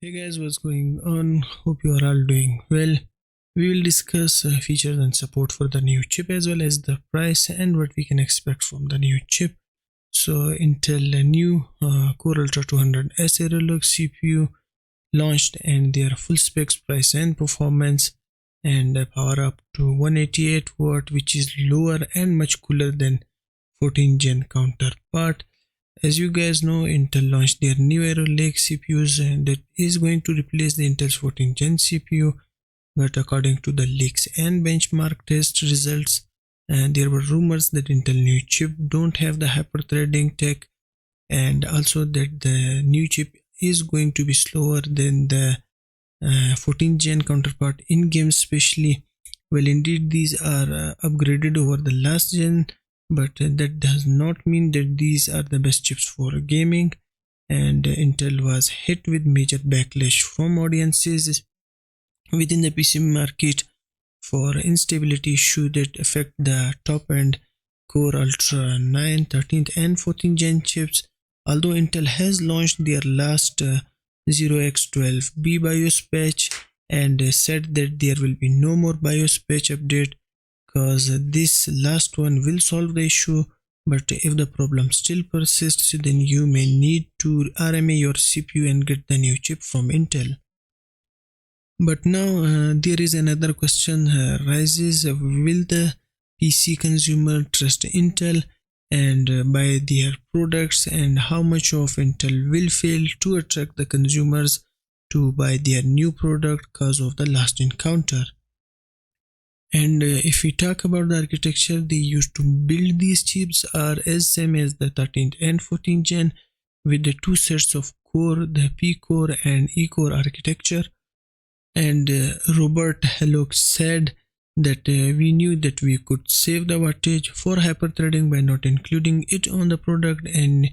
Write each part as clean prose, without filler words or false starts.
Hey guys, what's going on? Hope you are all doing well. We will discuss features and support for the new chip as well as the price and what we can expect from the new chip. So Intel new Core Ultra 200S Aerolux CPU launched, and their full specs, price and performance, and power up to 188 watt, which is lower and much cooler than 14 gen counterpart. As you guys know, Intel launched their new Arrow Lake CPUs, and that is going to replace the Intel's 14th gen CPU. But according to the leaks and benchmark test results, there were rumors that Intel new chip don't have the hyper-threading tech, and also that the new chip is going to be slower than the 14th gen counterpart in games especially. Well, indeed, these are upgraded over the last gen, but that does not mean that these are the best chips for gaming. And Intel was hit with major backlash from audiences within the PC market for instability issues that affect the top end Core Ultra 9, 13th and 14th gen chips. Although Intel has launched their last 0x12B BIOS patch and said that there will be no more BIOS patch update because this last one will solve the issue, but if the problem still persists, then you may need to RMA your CPU and get the new chip from Intel. But now there is another question rises: will the PC consumer trust Intel and buy their products, and how much of Intel will fail to attract the consumers to buy their new product because of the last encounter? And if we talk about the architecture they used to build these chips are as same as the 13th and 14th gen, with the two sets of core, the P core and E core architecture. And Robert Hellock said that we knew that we could save the wattage for hyperthreading by not including it on the product, and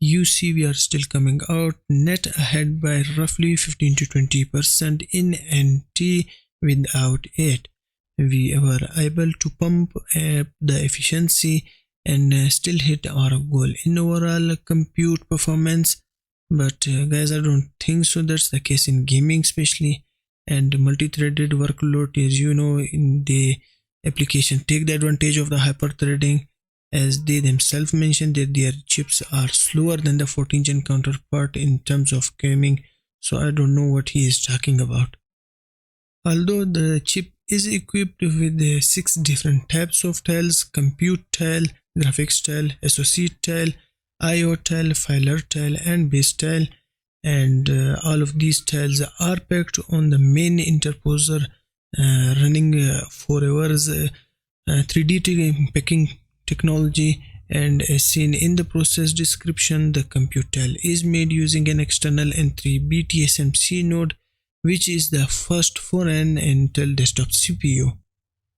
you see we are still coming out net ahead by roughly 15 to 20% in NT without it. We were able to pump up the efficiency and still hit our goal in overall compute performance. But guys, I don't think so that's the case in gaming especially, and multi-threaded workload, as you know, in the application take the advantage of the hyper-threading, as they themselves mentioned that their chips are slower than the 14th gen counterpart in terms of gaming. So I don't know what he is talking about. Although the chip is equipped with 6 different types of tiles: compute tile, graphics tile, SoC tile, IO tile, filer tile and base tile, and all of these tiles are packed on the main interposer running 4 hours 3D packing technology. And as seen in the process description, the compute tile is made using an external N3B TSMC node, which is the first for an Intel desktop CPU.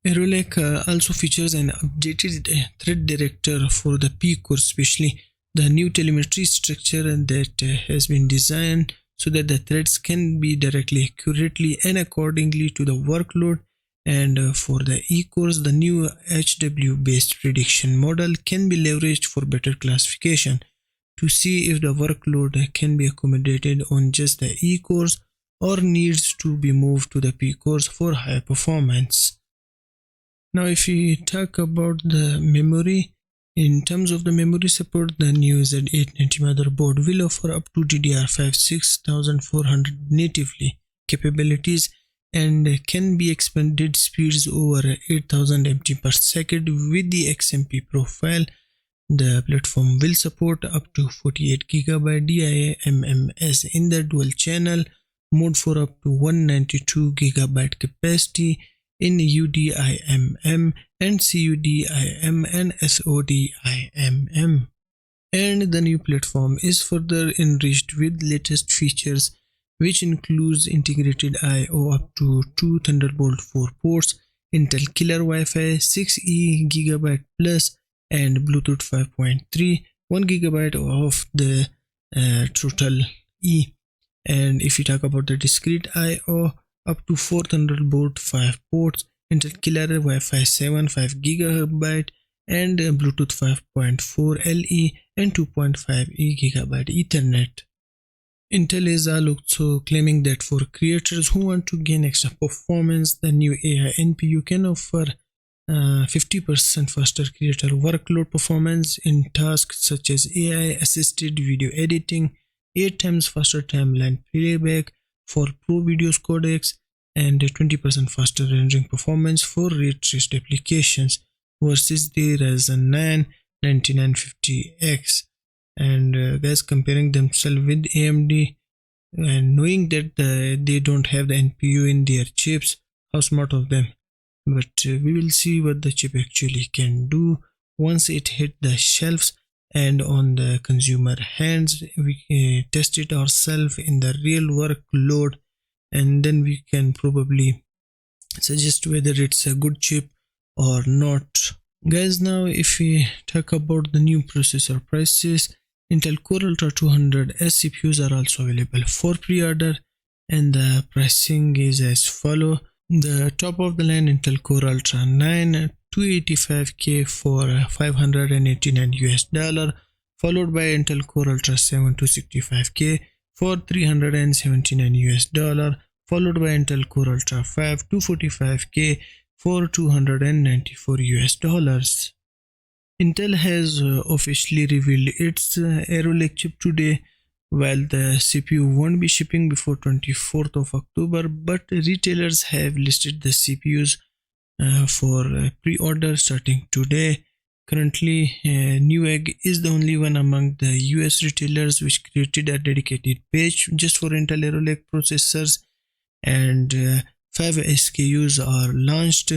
Arrow Lake also features an updated thread director for the P core, especially the new telemetry structure that has been designed so that the threads can be directly, accurately and accordingly to the workload. And for the E cores, the new HW based prediction model can be leveraged for better classification to see if the workload can be accommodated on just the E cores or needs to be moved to the P cores for high performance. Now if we talk about the memory, in terms of the memory support, the new Z890 motherboard will offer up to DDR5 6400 natively capabilities and can be expanded speeds over 8000 MT per second with the XMP profile. The platform will support up to 48GB DIMMs in the dual channel mode for up to 192GB capacity in UDIMM and CUDIM and SODIMM. And the new platform is further enriched with latest features, which includes integrated I/O up to 2 Thunderbolt 4 ports, Intel Killer Wi-Fi 6E GB Plus and Bluetooth 5.3, 1GB of the Total E. And if you talk about the discrete I/O, up to 4 Thunderbolt 5 ports, Intel Killer Wi-Fi 7 5GB and Bluetooth 5.4 LE and 2.5 GB Ethernet. Intel is also claiming that for creators who want to gain extra performance, the new AI NPU can offer 50% faster creator workload performance in tasks such as AI assisted video editing, 8 times faster timeline playback for pro videos codecs, and 20% faster rendering performance for ray traced applications versus the Ryzen 9 9950X. And guys, comparing themselves with AMD and knowing that they don't have the NPU in their chips, how smart of them. But we will see what the chip actually can do once it hit the shelves and on the consumer hands. We test it ourselves in the real workload, and then we can probably suggest whether it's a good chip or not. Guys, now if we talk about the new processor prices, Intel Core Ultra 200S CPUs are also available for pre-order, and the pricing is as follow. The top of the line Intel Core Ultra 9 285K for $589, followed by Intel Core Ultra 7 265K for $379, followed by Intel Core Ultra 5 245K for $294. Intel has officially revealed its Arrow Lake chip today. While the CPU won't be shipping before 24th of October, but retailers have listed the CPUs for pre-order starting today. Currently, Newegg is the only one among the US retailers which created a dedicated page just for Intel Arrow Lake processors, and 5 SKUs are launched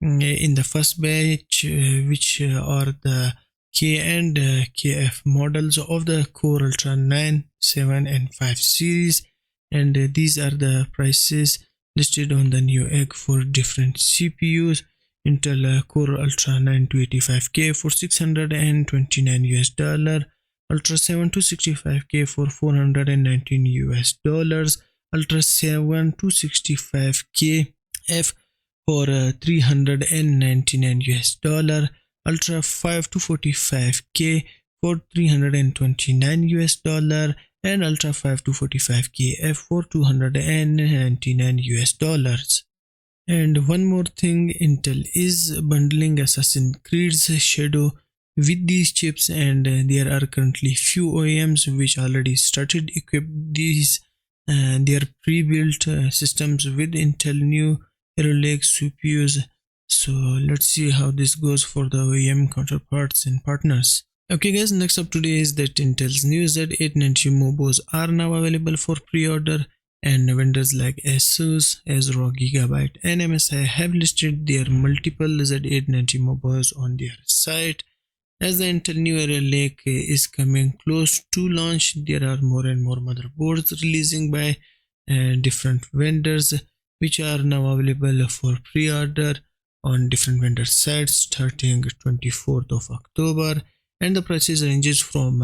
in the first batch, which are the K and KF models of the Core Ultra 9, 7 and 5 series, and these are the prices listed on the Newegg for different CPUs. Intel Core Ultra 9 285K for $629, Ultra 7 265K for $419, Ultra 7 265K F for $399, Ultra 5 245K for $329, and Ultra 5 245K F for $299. And one more thing, Intel is bundling Assassin's Creed's Shadow with these chips, and there are currently few OEMs which already started equip these their pre-built systems with Intel new Arrow Lake CPUs. So let's see how this goes for the OEM counterparts and partners. Okay guys, next up today is that Intel's new Z890 Mobos are now available for pre-order, and vendors like ASUS, ASRock, Gigabyte and MSI have listed their multiple Z890 Mobos on their site. As the Intel new Arrow Lake is coming close to launch, there are more and more motherboards releasing by different vendors, which are now available for pre-order on different vendor sites starting 24th of October, and the prices ranges from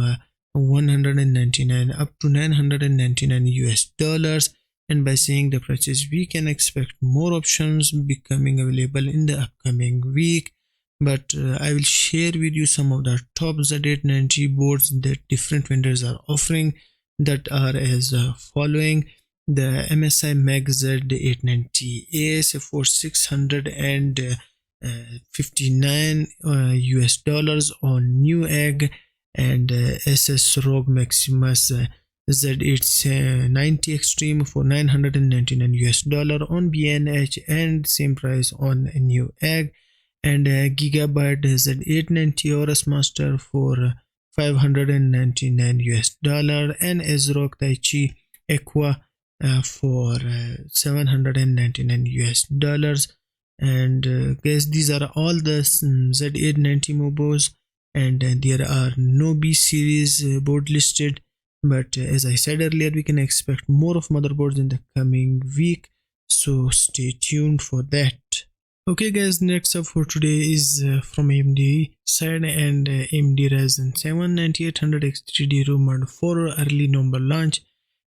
$199 up to $999, and by seeing the prices we can expect more options becoming available in the upcoming week. But I will share with you some of the top Z890 boards that different vendors are offering, that are as following. The MSI Mag Z890AS for $659 on Newegg, and SS ROG Maximus Z890 Extreme for $999 on BNH, and same price on Newegg. And Gigabyte Z890 Aorus Master for $599, and ASRock Taichi Aqua for $799. And guys, these are all the Z890 Mobos, and there are no B series board listed, but as I said earlier, we can expect more of motherboards in the coming week, so stay tuned for that. Okay guys, next up for today is from AMD side, and AMD Ryzen 7 9800X3D rumored for early November launch,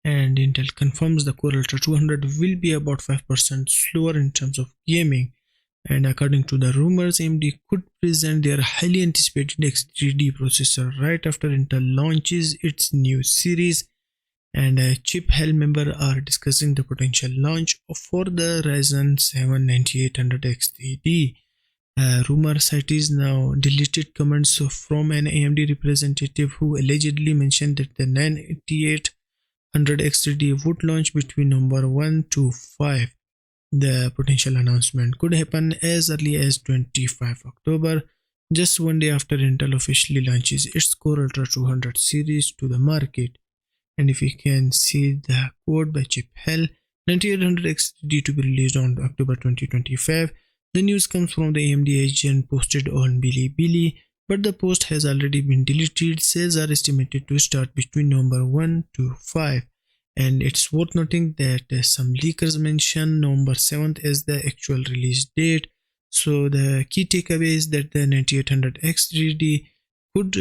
and Intel confirms the Core Ultra 200 will be about 5% slower in terms of gaming. And according to the rumors, AMD could present their highly anticipated X3D processor right after Intel launches its new series. and chip hell member are discussing the potential launch for the Ryzen 7 9800X3D. Rumor cites now deleted comments from an AMD representative who allegedly mentioned that the 9800X3D would launch between November 1 to 5. The potential announcement could happen as early as 25 October, just one day after Intel officially launches its Core Ultra 200 series to the market. And if you can see the quote by Chip Hell, 9800X3D to be released on October 2025. The news comes from the AMD agent posted on Bilibili, but the post has already been deleted. Sales are estimated to start between November 1 to 5. And it's worth noting that some leakers mention November 7th as the actual release date. So the key takeaway is that the 9800X3D could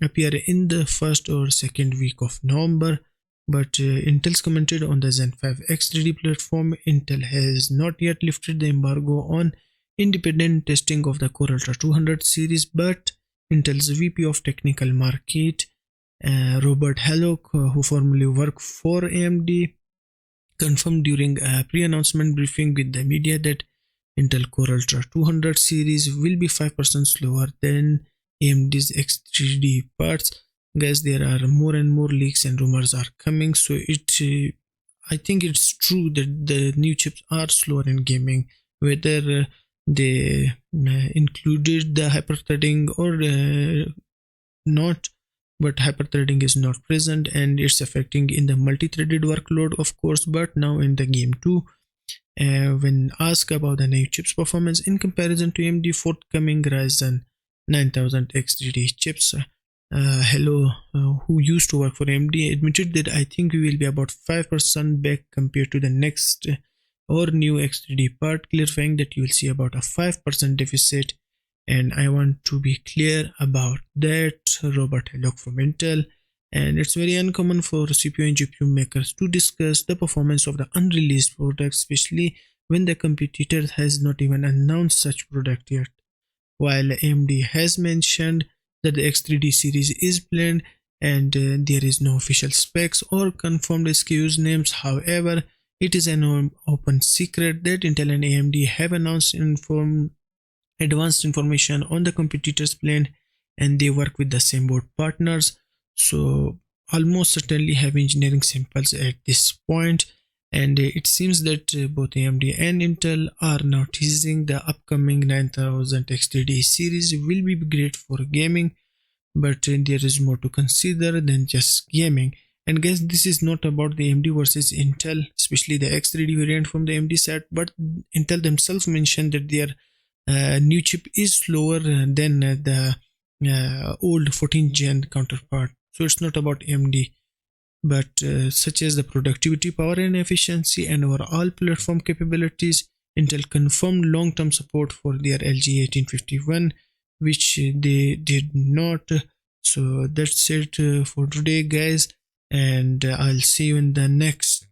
appear in the first or second week of November. But Intel's commented on the Zen 5 X3D platform. Intel has not yet lifted the embargo on independent testing of the Core Ultra 200 series, but Intel's VP of Technical Market, Robert Hallock, who formerly worked for AMD, confirmed during a pre-announcement briefing with the media that Intel Core Ultra 200 series will be 5% slower than AMD's X3D parts. Guys, there are more and more leaks and rumors are coming, so I think it's true that the new chips are slower in gaming, whether they included the hyperthreading or not. But hyperthreading is not present and it's affecting in the multi-threaded workload, of course, but now in the game too. When asked about the new chip's performance in comparison to AMD forthcoming Ryzen 9000 X3D chips, Hello, who used to work for AMD, admitted that I think we will be about 5% back compared to the next or new X3D part, clarifying that you will see about a 5% deficit. And I want to be clear about that. Robert Hallock from Intel. And it's very uncommon for CPU and GPU makers to discuss the performance of the unreleased product, especially when the competitor has not even announced such product yet. While AMD has mentioned that the X3D series is planned and there is no official specs or confirmed SKUs names, however, it is an open secret that Intel and AMD have announced advanced information on the competitors' plan, and they work with the same board partners, so almost certainly have engineering samples at this point. And it seems that both AMD and Intel are now teasing the upcoming 9000 X3D series will be great for gaming, but there is more to consider than just gaming. And guys, this is not about the AMD versus Intel, especially the X3D variant from the AMD side, but Intel themselves mentioned that their new chip is slower than the old 14th gen counterpart. So it's not about AMD, but such as the productivity, power and efficiency and overall platform capabilities. Intel confirmed long-term support for their LG 1851, which they did not. So that's it for today, guys, and I'll see you in the next.